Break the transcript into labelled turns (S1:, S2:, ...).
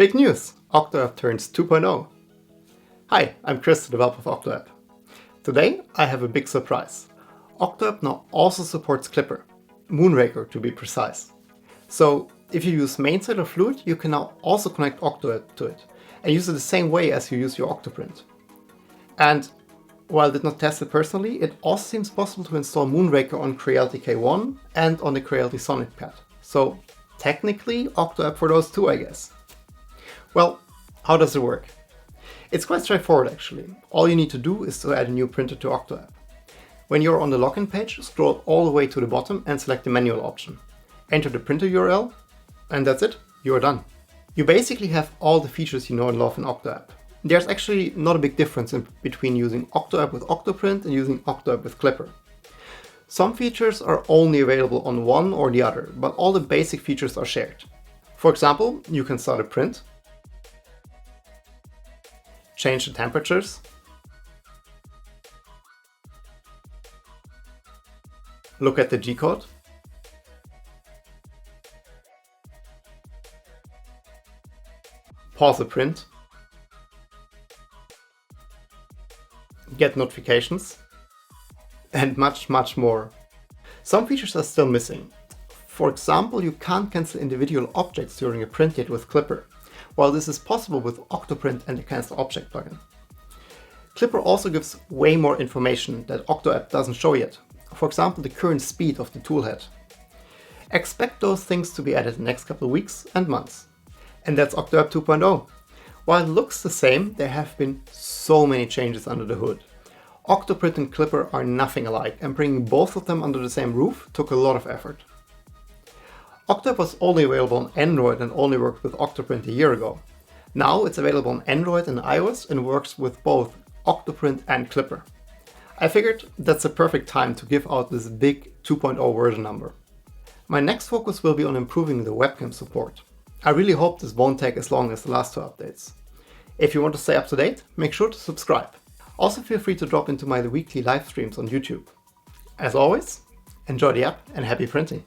S1: Big news! OctoApp turns 2.0. Hi, I'm Chris, the developer of OctoApp. Today I have a big surprise. OctoApp now also supports Klipper, Moonraker to be precise. So if you use Mainsail or Fluidd, you can now also connect OctoApp to it and use it the same way as you use your Octoprint. And while I did not test it personally, it also seems possible to install Moonraker on Creality K1 and on the Creality Sonic pad. So technically OctoApp for those too, I guess. Well, how does it work? It's quite straightforward actually. All you need to do is to add a new printer to OctoApp. When you're on the login page, scroll all the way to the bottom and select the manual option. Enter the printer URL, and that's it, you're done. You basically have all the features you know and love in OctoApp. There's actually not a big difference between using OctoApp with Octoprint and using OctoApp with Klipper. Some features are only available on one or the other, but all the basic features are shared. For example, you can start a print, change the temperatures, look at the G-code, pause the print, get notifications, and much more. Some features are still missing. For example, you can't cancel individual objects during a print yet with Klipper, while this is possible with Octoprint and the Cancel Object plugin. Klipper also gives way more information that OctoApp doesn't show yet. For example, the current speed of the toolhead. Expect those things to be added in the next couple of weeks and months. And that's OctoApp 2.0. While it looks the same, there have been so many changes under the hood. Octoprint and Klipper are nothing alike, and bringing both of them under the same roof took a lot of effort. OctoApp was only available on Android and only worked with Octoprint a year ago. Now it's available on Android and iOS and works with both Octoprint and Klipper. I figured that's a perfect time to give out this big 2.0 version number. My next focus will be on improving the webcam support. I really hope this won't take as long as the last two updates. If you want to stay up to date, make sure to subscribe. Also feel free to drop into my weekly live streams on YouTube. As always, enjoy the app and happy printing!